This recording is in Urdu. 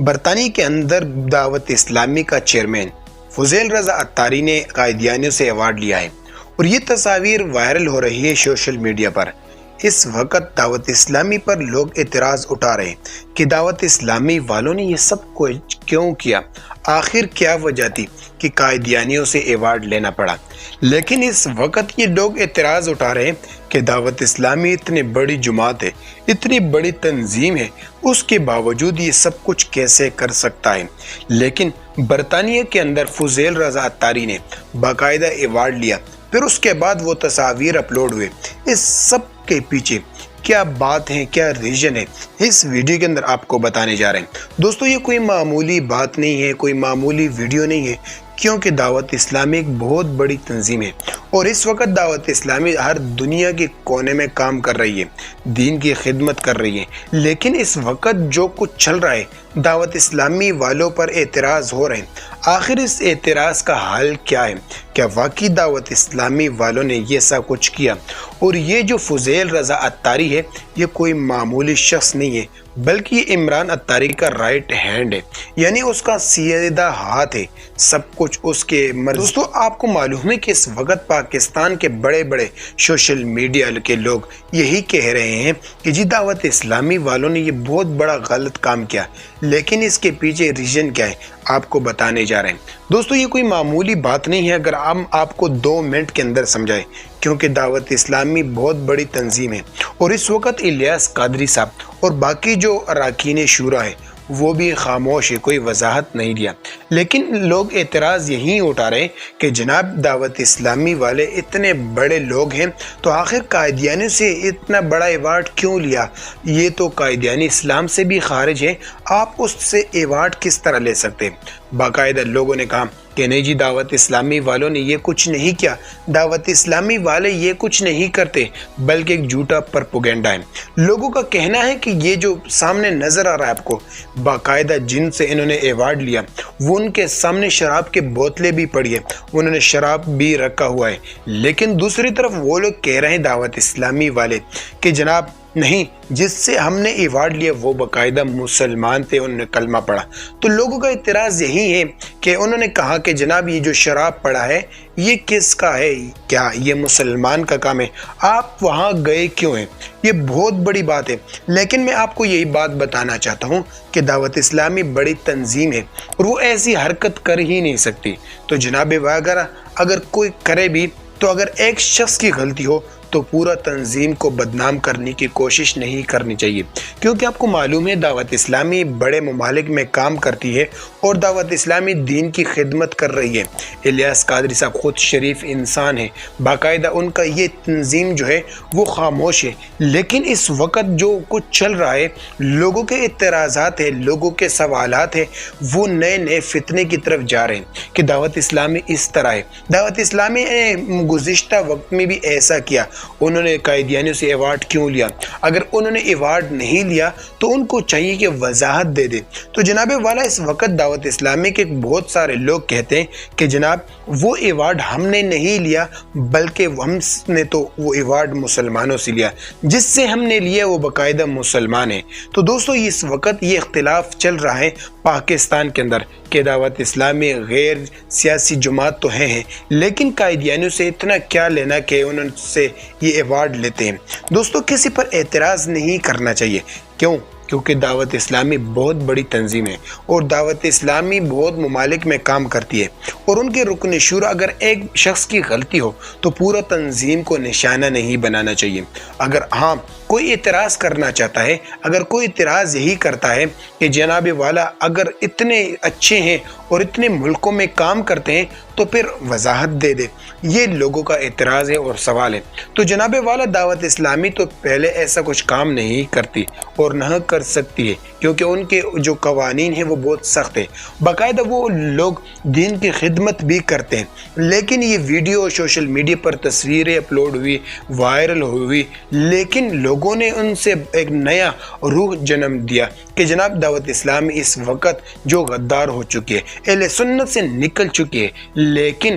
برطانیہ کے اندر دعوت اسلامی کا چیئرمین فضیل رضا عطاری نے قائدیانیوں سے ایوارڈ لیا ہے اور یہ تصاویر وائرل ہو رہی ہے سوشل میڈیا پر۔ اس وقت دعوت اسلامی پر لوگ اعتراض اٹھا رہے ہیں کہ دعوت اسلامی والوں نے یہ سب کچھ کیوں کیا، آخر کیا وجہ تھی کہ قائدیانیوں سے ایوارڈ لینا پڑا۔ لیکن اس وقت یہ لوگ اعتراض اٹھا رہے ہیں کہ دعوت اسلامی اتنی بڑی جماعت ہے، اتنی بڑی تنظیم ہے، اس کے باوجود یہ سب کچھ کیسے کر سکتا ہے۔ لیکن برطانیہ کے اندر فضیل رضا عطاری نے باقاعدہ ایوارڈ لیا، پھر اس کے بعد وہ تصاویر اپلوڈ ہوئے۔ اس سب کے پیچھے کیا بات ہے، کیا ریزن ہے، اس ویڈیو کے اندر آپ کو بتانے جا رہے ہیں۔ دوستو یہ کوئی معمولی بات نہیں ہے، کوئی معمولی ویڈیو نہیں ہے، کیونکہ دعوت اسلامی ایک بہت بڑی تنظیم ہے اور اس وقت دعوت اسلامی ہر دنیا کے کونے میں کام کر رہی ہے، دین کی خدمت کر رہی ہے۔ لیکن اس وقت جو کچھ چل رہا ہے، دعوت اسلامی والوں پر اعتراض ہو رہے ہیں۔ آخر اس اعتراض کا حل کیا ہے؟ کیا واقعی دعوت اسلامی والوں نے یہ سب کچھ کیا؟ اور یہ جو فضیل رضا عطاری ہے، یہ کوئی معمولی شخص نہیں ہے، بلکہ یہ عمران عطاری کا رائٹ ہینڈ ہے، یعنی اس کا سیدھا ہاتھ ہے، سب کچھ اس کے مرضی۔ دوستو آپ کو معلوم ہے کہ اس وقت پاکستان کے بڑے بڑے سوشل میڈیا کے لوگ یہی کہہ رہے ہیں کہ جی دعوت اسلامی والوں نے یہ بہت بڑا غلط کام کیا، لیکن اس کے پیچھے ریزن کیا ہے آپ کو بتانے جا رہے ہیں۔ دوستو یہ کوئی معمولی بات نہیں ہے اگر ہم آپ کو 2 منٹ کے اندر سمجھائیں، کیونکہ دعوت اسلامی بہت بڑی تنظیم ہے اور اس وقت الیاس قادری صاحب اور باقی جو اراکین شورا ہے وہ بھی خاموش ہے، کوئی وضاحت نہیں دیا۔ لیکن لوگ اعتراض یہی اٹھا رہے ہیں کہ جناب دعوت اسلامی والے اتنے بڑے لوگ ہیں تو آخر قائدیانیوں سے اتنا بڑا ایوارڈ کیوں لیا؟ یہ تو قائدیانی اسلام سے بھی خارج ہے، آپ اس سے ایوارڈ کس طرح لے سکتے ہیں؟ باقاعدہ لوگوں نے کہا کہ نہیں جی دعوت اسلامی والوں نے یہ کچھ نہیں کیا، دعوت اسلامی والے یہ کچھ نہیں کرتے، بلکہ ایک جھوٹا پروپیگنڈا ہے۔ لوگوں کا کہنا ہے کہ یہ جو سامنے نظر آ رہا ہے آپ کو، باقاعدہ جن سے انہوں نے ایوارڈ لیا وہ ان کے سامنے شراب کے بوتلیں بھی پڑی ہیں، انہوں نے شراب بھی رکھا ہوا ہے۔ لیکن دوسری طرف وہ لوگ کہہ رہے ہیں دعوت اسلامی والے کہ جناب نہیں، جس سے ہم نے ایوارڈ لیا وہ باقاعدہ مسلمان تھے، انہوں نے کلمہ پڑھا۔ تو لوگوں کا اعتراض یہی ہے کہ انہوں نے کہا کہ جناب یہ جو شراب پڑا ہے یہ کس کا ہے؟ کیا یہ مسلمان کا کام ہے؟ آپ وہاں گئے کیوں ہیں؟ یہ بہت بڑی بات ہے۔ لیکن میں آپ کو یہی بات بتانا چاہتا ہوں کہ دعوت اسلامی بڑی تنظیم ہے اور وہ ایسی حرکت کر ہی نہیں سکتی۔ تو جناب وغیرہ اگر کوئی کرے بھی تو اگر ایک شخص کی غلطی ہو تو پورا تنظیم کو بدنام کرنے کی کوشش نہیں کرنی چاہیے، کیونکہ آپ کو معلوم ہے دعوت اسلامی بڑے ممالک میں کام کرتی ہے اور دعوت اسلامی دین کی خدمت کر رہی ہے۔ الیاس قادری صاحب خود شریف انسان ہیں، باقاعدہ ان کا یہ تنظیم جو ہے وہ خاموش ہے۔ لیکن اس وقت جو کچھ چل رہا ہے، لوگوں کے اعتراضات ہیں، لوگوں کے سوالات ہیں، وہ نئے نئے فتنے کی طرف جا رہے ہیں کہ دعوت اسلامی اس طرح ہے۔ دعوت اسلامی نے گزشتہ وقت میں بھی ایسا کیا، انہوں نے قائدیانیوں سے ایوارڈ کیوں لیا؟ اگر انہوں نے ایوارڈ نہیں لیا تو ان کو چاہیے کہ وضاحت دے دے۔ تو جناب والا اس وقت دعوت اسلامی کے بہت سارے لوگ کہتے ہیں کہ جناب وہ ایوارڈ ہم نے نہیں لیا، بلکہ ہم نے تو وہ ایوارڈ مسلمانوں سے لیا، جس سے ہم نے لیا وہ باقاعدہ مسلمان ہیں۔ تو دوستو اس وقت یہ اختلاف چل رہا ہے پاکستان کے اندر کہ دعوت اسلامی غیر سیاسی جماعت تو ہیں، لیکن قائدیانیوں سے اتنا کیا لینا کہ انہوں سے یہ ایوارڈ لیتے ہیں۔ دوستو کسی پر اعتراض نہیں کرنا چاہیے، کیوں؟ کیونکہ دعوت اسلامی بہت بڑی تنظیم ہے اور دعوت اسلامی بہت ممالک میں کام کرتی ہے اور ان کے رکن شورا اگر ایک شخص کی غلطی ہو تو پورا تنظیم کو نشانہ نہیں بنانا چاہیے۔ اگر ہاں کوئی اعتراض کرنا چاہتا ہے، اگر کوئی اعتراض یہی کرتا ہے کہ جناب والا اگر اتنے اچھے ہیں اور اتنے ملکوں میں کام کرتے ہیں تو پھر وضاحت دے دے، یہ لوگوں کا اعتراض ہے اور سوال ہے۔ تو جناب والا دعوت اسلامی تو پہلے ایسا کچھ کام نہیں کرتی اور نہ کر سکتی ہے، کیونکہ ان کے جو قوانین ہیں وہ بہت سخت ہے، باقاعدہ وہ لوگ دین کی خدمت بھی کرتے ہیں۔ لیکن یہ ویڈیو سوشل میڈیا پر تصویریں اپلوڈ ہوئی، وائرل ہوئی، لیکن لوگوں نے ان سے ایک نیا روح جنم دیا کہ جناب دعوت اسلامی اس وقت جو غدار ہو چکی ہے، اہل سنت سے نکل چکی ہے، لیکن